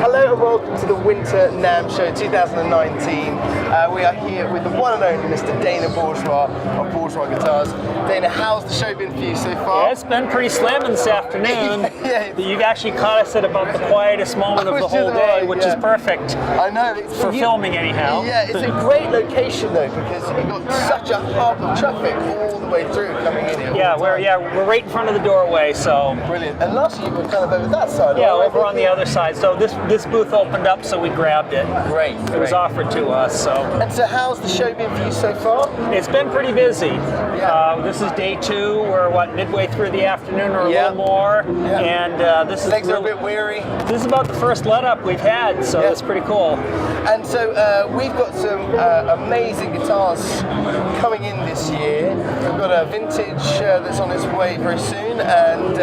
Hello and welcome to the Winter NAMM Show 2019. We are here with the one and only Mr. Bourgeois of Bourgeois Guitars. Dana, how's the show been for you so far? Yeah, it's been pretty slamming this afternoon. Yeah. You've actually caught us at about the quietest moment of the whole day, which is perfect. I know. For filming anyhow. Yeah, it's a great location though, because you've got such a hub of traffic all the way through coming in here. Yeah, we're right in front of the doorway, so. Brilliant. And last year you were kind of over that side. Yeah, over on the other side. So this booth opened up, so we grabbed it. Great. It was offered to us, so. And so how's the show been for you so far? It's been pretty busy. Yeah. This is day 2. We're midway through the afternoon or a little more. Yeah. And this is legs are a bit weary. This is about the first let up we've had, so it's pretty cool. And so we've got some amazing guitars coming in this year. We've got a vintage that's on its way very soon, and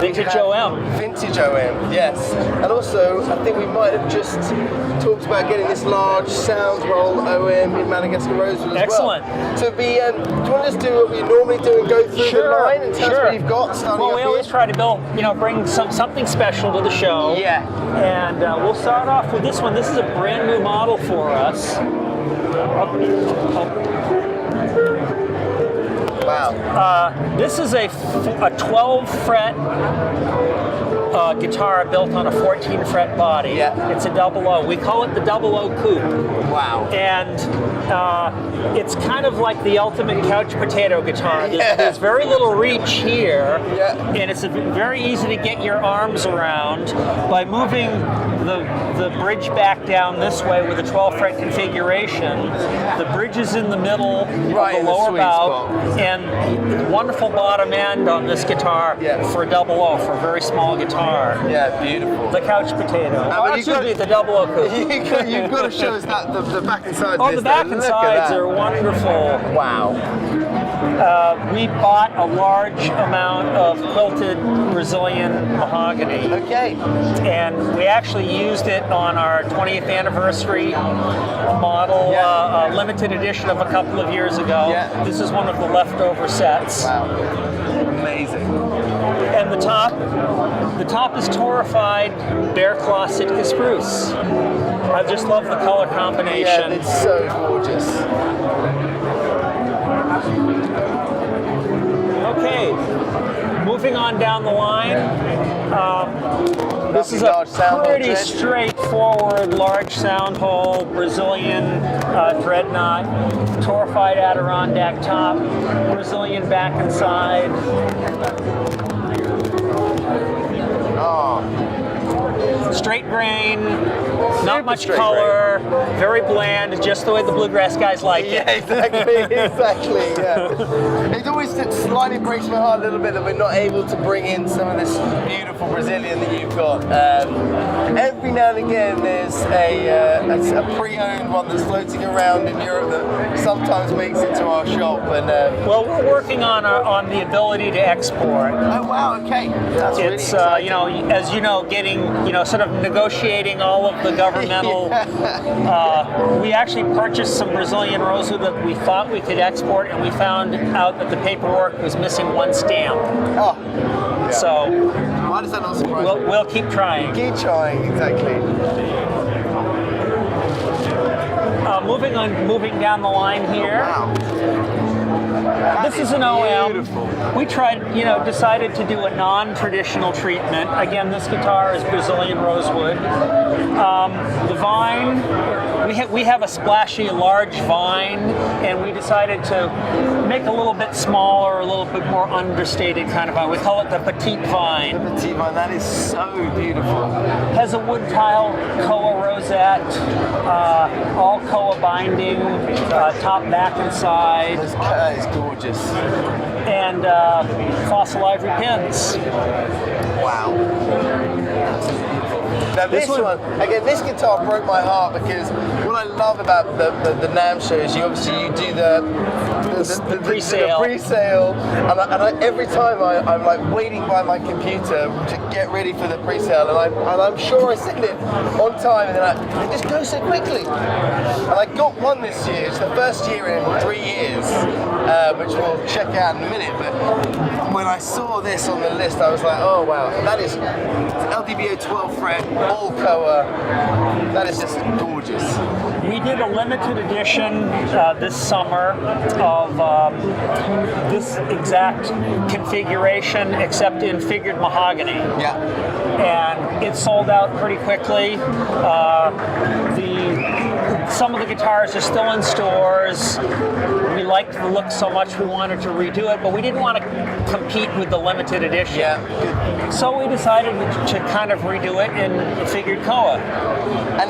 vintage OM. Vintage OM, yes. And also, I think we might have just talked about getting this large sound roll OM in Madagascar Rosewood as Excellent. well. So do you want to just do what we normally do and go through the line and tell us what you've got? Well, we always try to bring something special to the show. Yeah. And we'll start off with this one. This is a brand new model for us. Wow. This is a 12 fret guitar built on a 14 fret body. Yeah. It's a 00. We call it the 00 Coupe. Wow. And it's kind of like the ultimate couch potato guitar. There's very little reach here, and it's very easy to get your arms around by moving the bridge back down this way with a 12 fret configuration. The bridge is in the middle of the lower bow, and wonderful bottom end on this guitar for a 00, for a very small guitar. Yeah, beautiful. The couch potato. The 00 Coupe. You've got to show us that the back and sides. Oh, the back and sides are wonderful. Wow. We bought a large amount of quilted Brazilian mahogany. Okay. And we actually used it on our 20th anniversary model, limited edition of a couple of years ago. Yeah. This is one of the leftover sets. Wow. Amazing. And the top is torrified bear claw Sitka spruce. I just love the color combination. Yeah, it's so gorgeous. Okay, moving on down the line. This is a pretty straightforward large sound hole Brazilian dreadnought, torrified Adirondack top, Brazilian back and side. Straight grain, not much color, very bland, just the way the bluegrass guys like it. Yeah, exactly, yeah. It always slightly breaks my heart a little bit that we're not able to bring in some of this beautiful Brazilian that you've got. Every now and again there's a pre-owned one that's floating around in Europe that sometimes makes it to our shop. And well, we're working on the ability to export. Oh wow, okay. That's really exciting. As you know, getting, sort of negotiating all of the governmental, we actually purchased some Brazilian rosewood that we thought we could export, and we found out that the paperwork was missing one stamp. Oh. Yeah. So why does that not surprise you? We'll keep trying. Keep trying, exactly. Moving down the line here. Wow. This is an OM. Beautiful. We decided to do a non-traditional treatment. Again, this guitar is Brazilian rosewood. The vine, we have a splashy large vine, and we decided to make a little bit smaller, a little bit more understated kind of vine. We call it the petite vine. The petite vine, that is so beautiful. Has a wood tile koa rosette, all koa binding, top, back, and side. That is gorgeous. And fossil ivory pins. Wow. Now this one, again, this guitar broke my heart because when what I love about the NAMM show is you do the pre-sale. The pre-sale, and every time I'm like waiting by my computer to get ready for the pre-sale, and I'm sure I send it on time, and then it just goes so quickly. And I got one this year. It's the first year in 3 years, which we'll check out in a minute. But when I saw this on the list, I was like, oh wow, that is LDBO 12 fret, all Koa. That is just gorgeous. We did a limited edition this summer of this exact configuration, except in figured mahogany. Yeah. And it sold out pretty quickly. Some of the guitars are still in stores. We liked the look so much we wanted to redo it, but we didn't want to compete with the limited edition. Yeah. So we decided to kind of redo it in figured Koa. I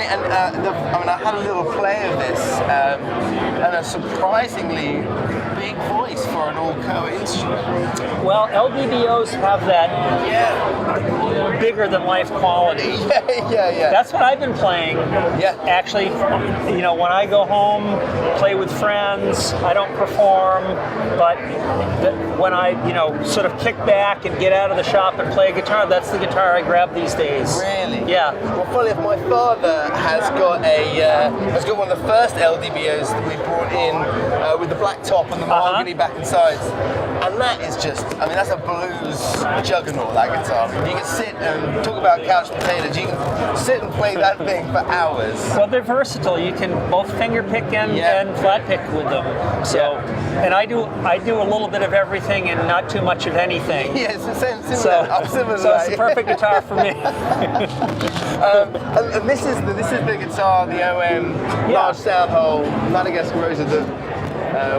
had a little play of this, and a surprisingly big voice for an all Koa instrument. Well, LDBOs have that bigger than life quality. Yeah. That's what I've been playing. Yeah. Actually, when I go home, play with friends, I don't perform, but when I, sort of kick back and get out of the shop and play a guitar, that's the guitar I grab these days. Really? Yeah. Well, funny enough, my father has got one of the first LDBOs that we brought in with the black top and the mahogany back and sides. And that is just, that's a blues juggernaut, that guitar. You can sit and talk about couch potatoes. You can sit and play that thing for hours. Well, they're versatile. You can both finger pick and flat pick with them. So, and I do a little bit of everything and not too much of anything. Yeah, it's the same. I'm similar to that. It's the perfect guitar for me. and this is the guitar, the OM large sound hole, Madagascar Rosa that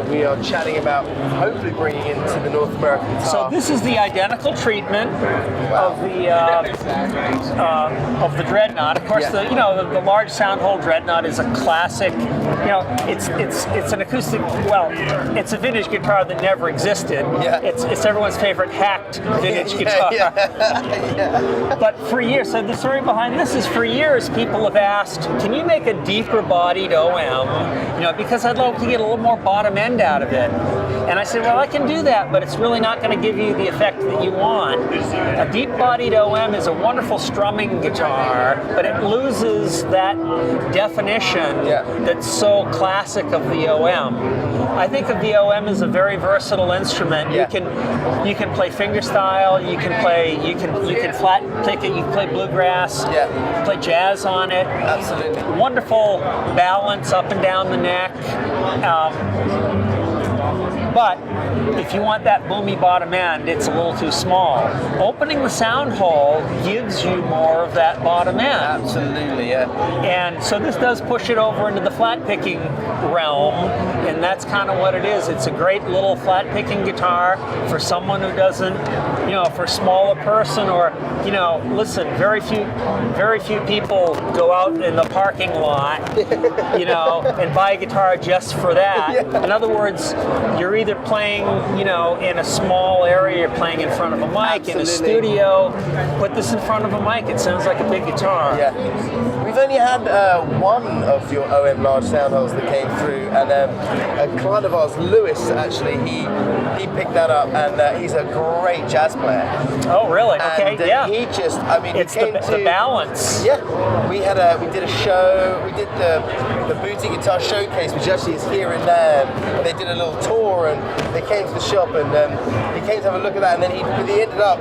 we are chatting about, hopefully bringing into the North American guitar. So this is the identical treatment of the Dreadnought. Of course, the large sound hole Dreadnought is a classic. It's an acoustic. Well, it's a vintage guitar that never existed. Yeah. It's everyone's favorite hacked vintage guitar. Yeah. But for years, so the story behind this is for years people have asked, can you make a deeper bodied OM? Because I'd love to get a little more bottom end out of it. And I said, well, I can do that, but it's really not going to give you the effect that you want. A deep-bodied OM is a wonderful strumming guitar, but it loses that definition that's so classic of the OM. I think of the OM as a very versatile instrument. Yeah. You can play fingerstyle, you can flat pick it, you can play bluegrass, play jazz on it. Absolutely. Wonderful balance up and down the neck. But if you want that boomy bottom end, it's a little too small. Opening the sound hole gives you more of that bottom end. Absolutely, yeah. And so this does push it over into the flat picking realm, and that's kind of what it is. It's a great little flat picking guitar for someone who doesn't, for a smaller person, or, listen, very few people go out in the parking lot, and buy a guitar just for that. Yeah. In other words, you're either playing, in a small area, you're playing in front of a mic. Absolutely. In a studio, put this in front of a mic, it sounds like a big guitar. Yeah. We've only had one of your OM large sound holes that came through, and a client of ours, Lewis, actually, he picked that up, and he's a great jazz player. Oh, really? Okay, and, he just, it's he came the balance. Yeah, we did a show. We did the Booty Guitar Showcase, which actually is here in NAMM. They did a little tour, and they came to the shop, and he came to have a look at that, and then he ended up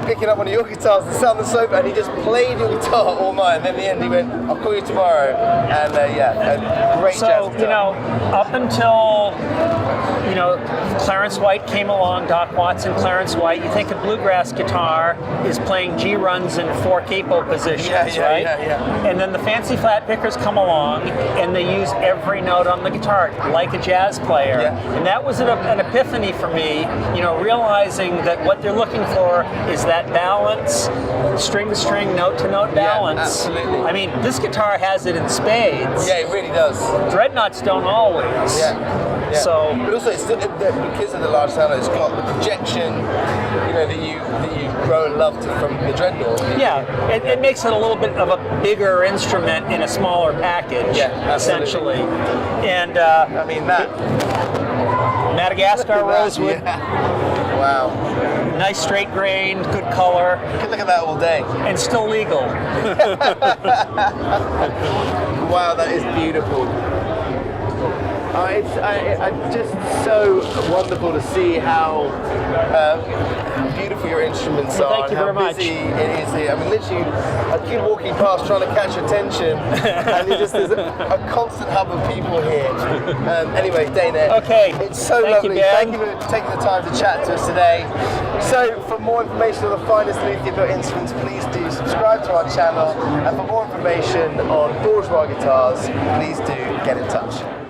picking up one of your guitars and sat on the sofa, and he just played your guitar all night, and then in the end he went, I'll call you tomorrow, and a great jazz guitar. Up until Clarence White came along, Doc Watson, Clarence White, you think a bluegrass guitar is playing G runs in 4 capo positions, right? Yeah. And then the fancy flat pickers come along and they use every note on the guitar like a jazz player. Yeah. And that was an epiphany for me, realizing that what they're looking for is that balance, string to string, note to note balance. Yeah, absolutely. This guitar has it in spades. Yeah, it really does. Dreadnoughts don't always. Yeah. But also, it's still, because of the large sound, it's got the projection, that you grown and loved from the Dreadnought. Yeah, it makes it a little bit of a bigger instrument in a smaller package, essentially. And I mean that. Madagascar rosewood. Yeah. Wow. Nice straight grain, good color. You can look at that all day. And still legal. Wow, that is beautiful. It's just so wonderful to see how beautiful your instruments are. Thank you very much. Busy it is here. I mean, literally, I keep walking past trying to catch attention, and there's a constant hub of people here. Anyway, Dana, okay. It's so lovely. Thank you for taking the time to chat to us today. So, for more information on the finest Luthier-built instruments, please do subscribe to our channel, and for more information on Bourgeois guitars, please do get in touch.